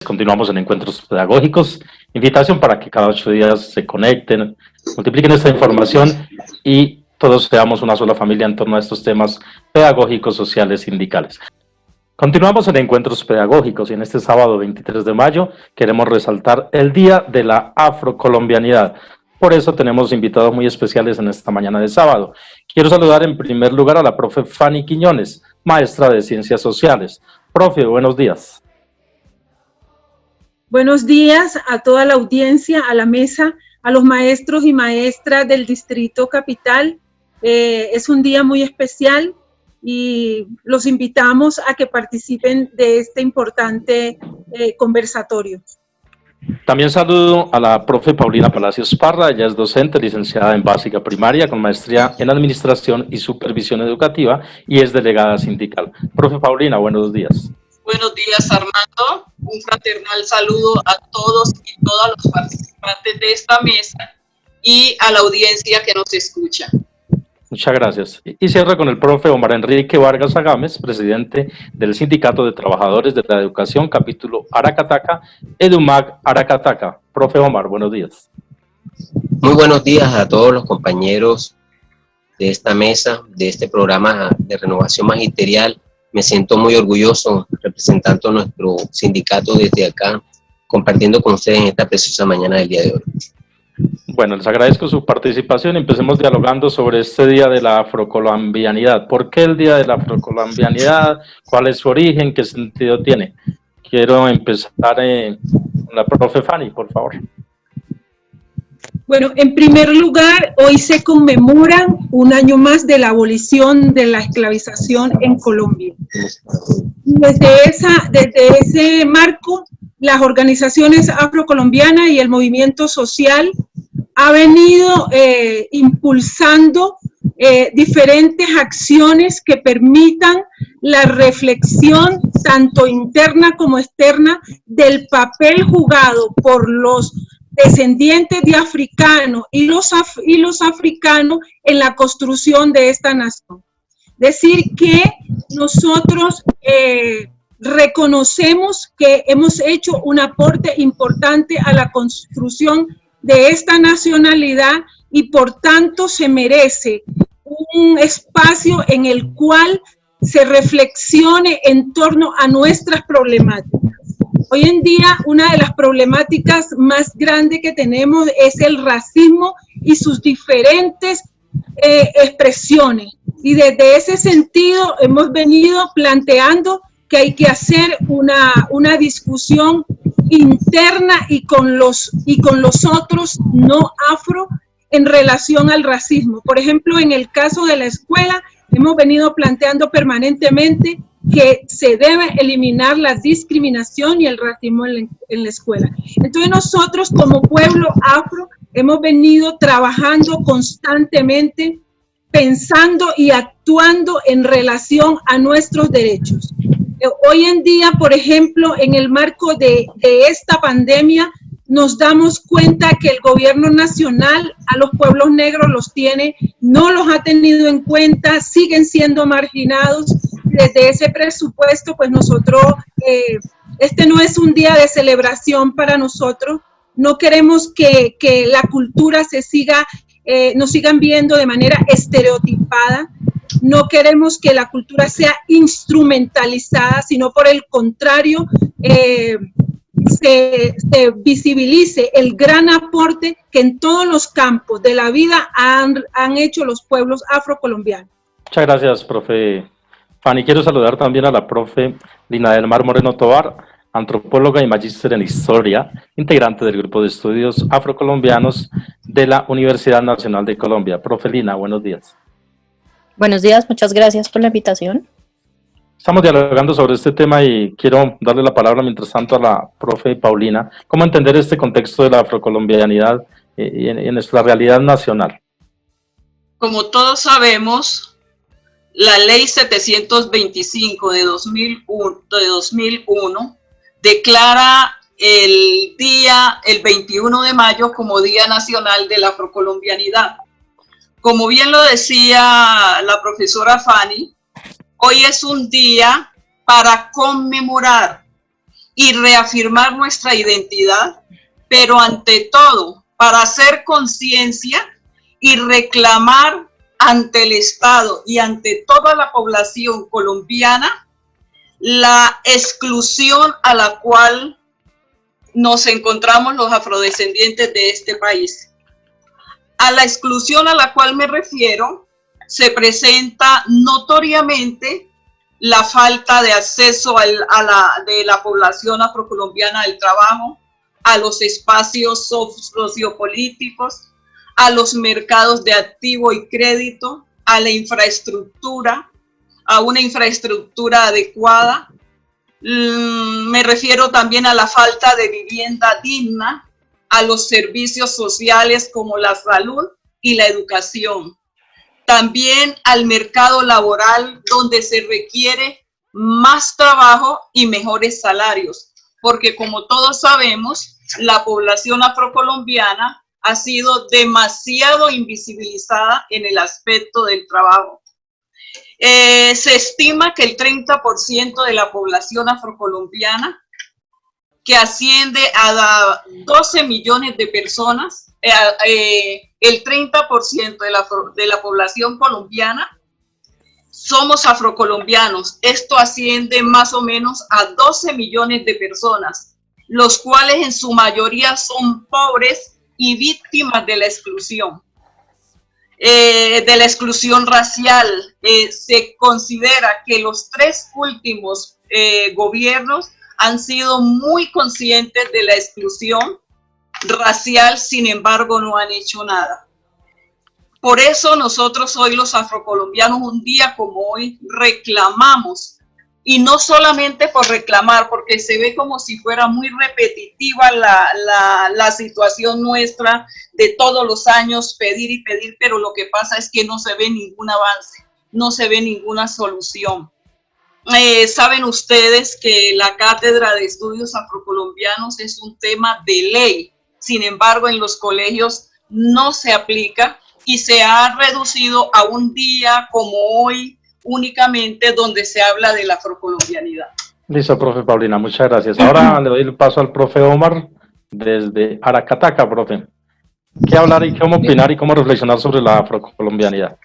Continuamos en encuentros pedagógicos. Invitación para que cada 8 días se conecten, multipliquen esta información y todos seamos una sola familia en torno a estos temas pedagógicos, sociales, sindicales. Continuamos en encuentros pedagógicos y en este sábado 23 de mayo queremos resaltar el Día de la Afrocolombianidad. Por eso tenemos invitados muy especiales en esta mañana de sábado. Quiero saludar en primer lugar a la profe Fanny Quiñones, maestra de Ciencias Sociales. Profe, buenos días. Buenos días a toda la audiencia, a la mesa, a los maestros y maestras del Distrito Capital. Es un día muy especial y los invitamos a que participen de este importante conversatorio. También saludo a la profe Paulina Palacios Parra. Ella es docente, licenciada en básica primaria, con maestría en administración y supervisión educativa y es delegada sindical. Profe Paulina, buenos días. Buenos días, Armando. Un fraternal saludo a todos y todas los participantes de esta mesa y a la audiencia que nos escucha. Muchas gracias. Y cierro con el profe Omar Enrique Vargas Agames, presidente del Sindicato de Trabajadores de la Educación, capítulo Aracataca, EduMag Aracataca. Profe Omar, buenos días. Muy buenos días a todos los compañeros de esta mesa, de este programa de renovación magisterial. Me siento muy orgulloso representando a nuestro sindicato desde acá, compartiendo con ustedes en esta preciosa mañana del día de hoy. Bueno, les agradezco su participación. Empecemos dialogando sobre este Día de la Afrocolombianidad. ¿Por qué el Día de la Afrocolombianidad? ¿Cuál es su origen? ¿Qué sentido tiene? Quiero empezar con la profe Fanny, por favor. Bueno, en primer lugar, hoy se conmemora un año más de la abolición de la esclavización en Colombia. Desde ese marco, las organizaciones afrocolombianas y el movimiento social ha venido impulsando diferentes acciones que permitan la reflexión tanto interna como externa del papel jugado por los descendientes de africanos y los africanos en la construcción de esta nación. Decir que nosotros reconocemos que hemos hecho un aporte importante a la construcción de esta nacionalidad y por tanto se merece un espacio en el cual se reflexione en torno a nuestras problemáticas. Hoy en día, una de las problemáticas más grandes que tenemos es el racismo y sus diferentes expresiones. Y desde ese sentido hemos venido planteando que hay que hacer una discusión interna y con los otros no afro en relación al racismo. Por ejemplo, en el caso de la escuela, hemos venido planteando permanentemente que se debe eliminar la discriminación y el racismo en la escuela. Entonces nosotros como pueblo afro hemos venido trabajando constantemente, pensando y actuando en relación a nuestros derechos. Hoy en día, por ejemplo, en el marco de esta pandemia, nos damos cuenta que el gobierno nacional a los pueblos negros no los ha tenido en cuenta, siguen siendo marginados. Desde ese presupuesto, pues nosotros, este no es un día de celebración para nosotros, no queremos que la cultura nos sigan viendo de manera estereotipada, no queremos que la cultura sea instrumentalizada, sino por el contrario, se visibilice el gran aporte que en todos los campos de la vida han hecho los pueblos afrocolombianos. Muchas gracias, profe Fanny. Quiero saludar también a la profe Lina del Mar Moreno Tovar, antropóloga y magíster en historia, integrante del grupo de estudios afrocolombianos de la Universidad Nacional de Colombia. Profe Lina, buenos días. Buenos días, muchas gracias por la invitación. Estamos dialogando sobre este tema y quiero darle la palabra mientras tanto a la profe Paulina. ¿Cómo entender este contexto de la afrocolombianidad en nuestra realidad nacional? Como todos sabemos, la ley 725 de 2001 declara el 21 de mayo como Día Nacional de la Afrocolombianidad. Como bien lo decía la profesora Fanny, hoy es un día para conmemorar y reafirmar nuestra identidad, pero ante todo para hacer conciencia y reclamar ante el Estado y ante toda la población colombiana la exclusión a la cual nos encontramos los afrodescendientes de este país. A la exclusión a la cual me refiero se presenta notoriamente la falta de acceso de la población afrocolombiana al trabajo, a los espacios sociopolíticos, a los mercados de activo y crédito, a la infraestructura, a una infraestructura adecuada. Me refiero también a la falta de vivienda digna, a los servicios sociales como la salud y la educación. También al mercado laboral, donde se requiere más trabajo y mejores salarios, porque como todos sabemos, la población afrocolombiana ha sido demasiado invisibilizada en el aspecto del trabajo. Se estima que el 30% de la población afrocolombiana, que asciende a 12 millones de personas, el 30% de la población colombiana somos afrocolombianos. Esto asciende más o menos a 12 millones de personas, los cuales en su mayoría son pobres y víctimas de la exclusión. De la exclusión racial. Se considera que los 3 últimos gobiernos han sido muy conscientes de la exclusión racial, sin embargo no han hecho nada. Por eso nosotros hoy los afrocolombianos, un día como hoy, reclamamos, y no solamente por reclamar, porque se ve como si fuera muy repetitiva la situación nuestra de todos los años pedir y pedir, pero lo que pasa es que no se ve ningún avance, no se ve ninguna solución. Saben ustedes que la Cátedra de Estudios Afrocolombianos es un tema de ley, sin embargo en los colegios no se aplica y se ha reducido a un día como hoy, únicamente donde se habla de la afrocolombianidad. Listo, profe Paulina, muchas gracias. Ahora le doy el paso al profe Omar desde Aracataca, profe. ¿Qué hablar y cómo opinar y cómo reflexionar sobre la afrocolombianidad?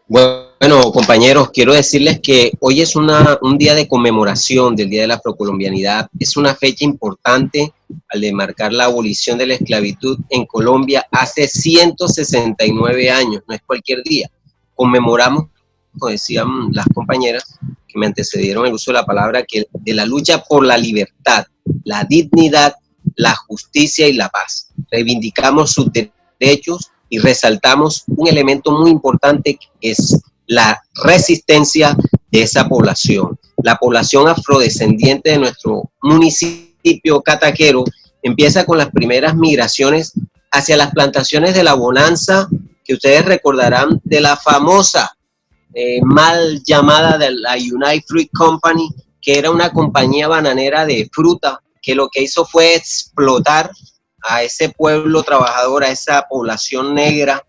Bueno, compañeros, quiero decirles que hoy es un día de conmemoración del Día de la Afrocolombianidad. Es una fecha importante al de marcar la abolición de la esclavitud en Colombia hace 169 años, no es cualquier día. Conmemoramos, como decían las compañeras que me antecedieron el uso de la palabra, que de la lucha por la libertad, la dignidad, la justicia y la paz. Reivindicamos sus derechos y resaltamos un elemento muy importante que es la resistencia de esa población. La población afrodescendiente de nuestro municipio cataquero empieza con las primeras migraciones hacia las plantaciones de la Bonanza, que ustedes recordarán de la famosa mal llamada de la United Fruit Company, que era una compañía bananera de fruta, que lo que hizo fue explotar a ese pueblo trabajador, a esa población negra,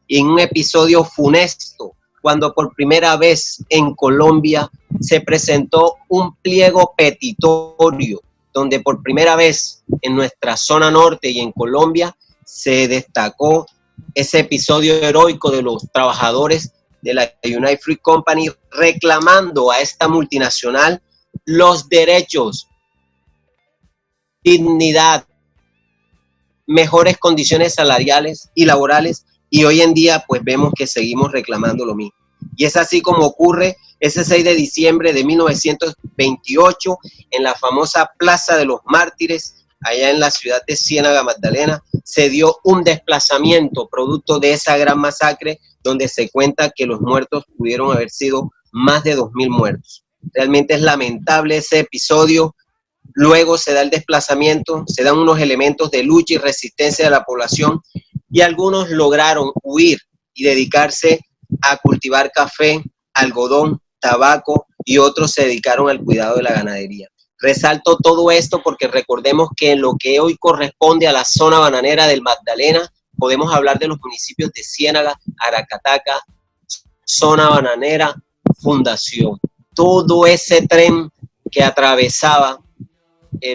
en un episodio funesto, cuando por primera vez en Colombia se presentó un pliego petitorio, donde por primera vez en nuestra zona norte y en Colombia se destacó ese episodio heroico de los trabajadores de la United Fruit Company reclamando a esta multinacional los derechos, dignidad, mejores condiciones salariales y laborales, y hoy en día pues vemos que seguimos reclamando lo mismo. Y es así como ocurre ese 6 de diciembre de 1928 en la famosa Plaza de los Mártires, allá en la ciudad de Ciénaga, Magdalena, se dio un desplazamiento producto de esa gran masacre, donde se cuenta que los muertos pudieron haber sido más de 2.000 muertos. Realmente es lamentable ese episodio. Luego se da el desplazamiento, se dan unos elementos de lucha y resistencia de la población, y algunos lograron huir y dedicarse a cultivar café, algodón, tabaco, y otros se dedicaron al cuidado de la ganadería. Resalto todo esto porque recordemos que en lo que hoy corresponde a la zona bananera del Magdalena, podemos hablar de los municipios de Ciénaga, Aracataca, zona bananera, Fundación. Todo ese tren que atravesaba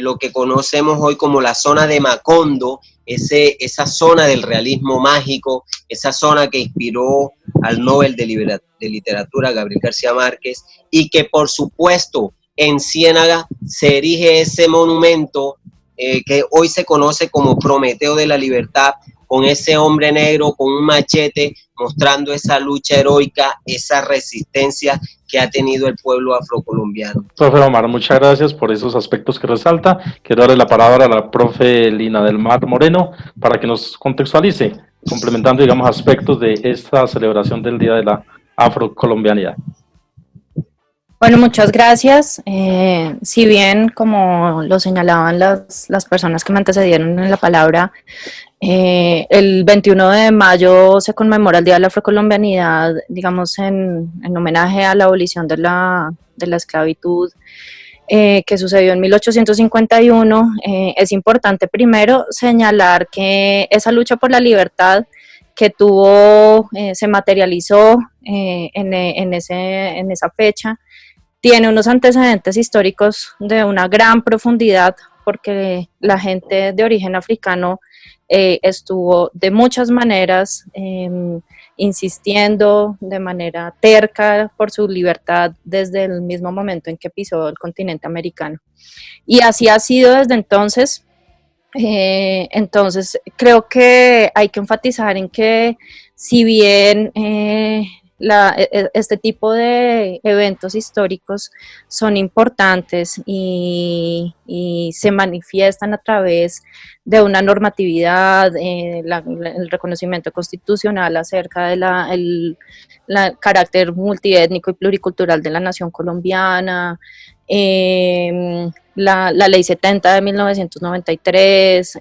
lo que conocemos hoy como la zona de Macondo, esa zona del realismo mágico, esa zona que inspiró al Nobel de Literatura Gabriel García Márquez, y que por supuesto en Ciénaga se erige ese monumento que hoy se conoce como Prometeo de la Libertad, con ese hombre negro con un machete mostrando esa lucha heroica, esa resistencia que ha tenido el pueblo afrocolombiano. Profe Omar, muchas gracias por esos aspectos que resalta. Quiero darle la palabra a la profe Lina del Mar Moreno para que nos contextualice, complementando, digamos, aspectos de esta celebración del Día de la Afrocolombianidad. Bueno, muchas gracias. Si bien, como lo señalaban las personas que me antecedieron en la palabra, el 21 de mayo se conmemora el Día de la Afrocolombianidad, digamos, en homenaje a la abolición de la esclavitud que sucedió en 1851. Es importante primero señalar que esa lucha por la libertad que se materializó en esa fecha, tiene unos antecedentes históricos de una gran profundidad, porque la gente de origen africano estuvo de muchas maneras insistiendo de manera terca por su libertad desde el mismo momento en que pisó el continente americano. Y así ha sido desde entonces. Entonces creo que hay que enfatizar en que, si bien este tipo de eventos históricos son importantes y se manifiestan a través de una normatividad, el reconocimiento constitucional acerca de carácter multiétnico y pluricultural de la nación colombiana, la ley 70 de 1993,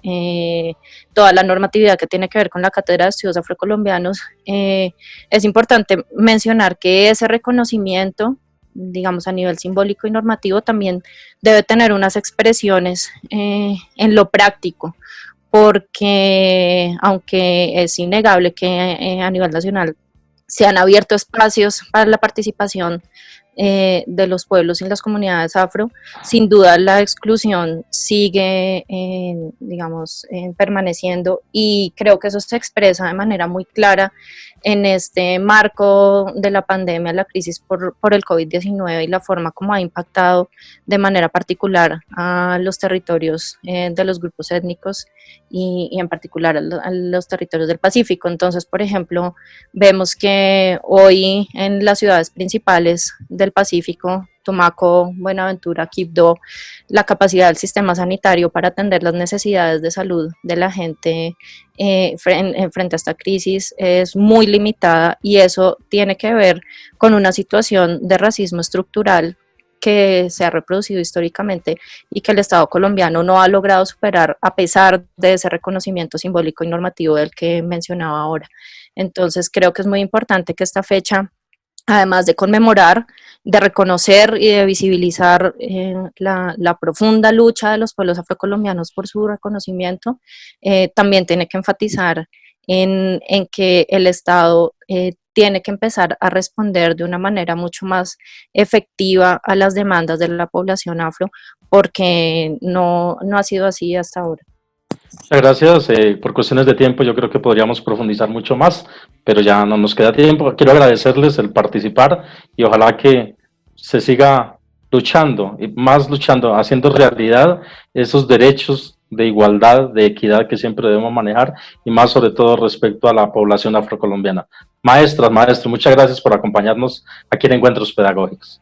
toda la normatividad que tiene que ver con la Cátedra de Estudios Afrocolombianos, es importante mencionar que ese reconocimiento, digamos, a nivel simbólico y normativo, también debe tener unas expresiones en lo práctico, porque aunque es innegable que a nivel nacional se han abierto espacios para la participación de los pueblos y las comunidades afro, sin duda la exclusión sigue, digamos, permaneciendo, y creo que eso se expresa de manera muy clara en este marco de la pandemia, la crisis por el COVID-19 y la forma como ha impactado de manera particular a los territorios de los grupos étnicos y en particular a los territorios del Pacífico. Entonces, por ejemplo, vemos que hoy en las ciudades principales del Pacífico, Tumaco, Buenaventura, Quibdó, la capacidad del sistema sanitario para atender las necesidades de salud de la gente frente a esta crisis es muy limitada, y eso tiene que ver con una situación de racismo estructural que se ha reproducido históricamente y que el Estado colombiano no ha logrado superar, a pesar de ese reconocimiento simbólico y normativo del que mencionaba ahora. Entonces creo que es muy importante que esta fecha, además de conmemorar, de reconocer y de visibilizar la profunda lucha de los pueblos afrocolombianos por su reconocimiento, también tiene que enfatizar en que el Estado tiene que empezar a responder de una manera mucho más efectiva a las demandas de la población afro, porque no ha sido así hasta ahora. Muchas gracias. Por cuestiones de tiempo yo creo que podríamos profundizar mucho más, pero ya no nos queda tiempo. Quiero agradecerles el participar y ojalá que se siga luchando, y más luchando, haciendo realidad esos derechos de igualdad, de equidad que siempre debemos manejar, y más sobre todo respecto a la población afrocolombiana. Maestras, maestros, muchas gracias por acompañarnos aquí en Encuentros Pedagógicos.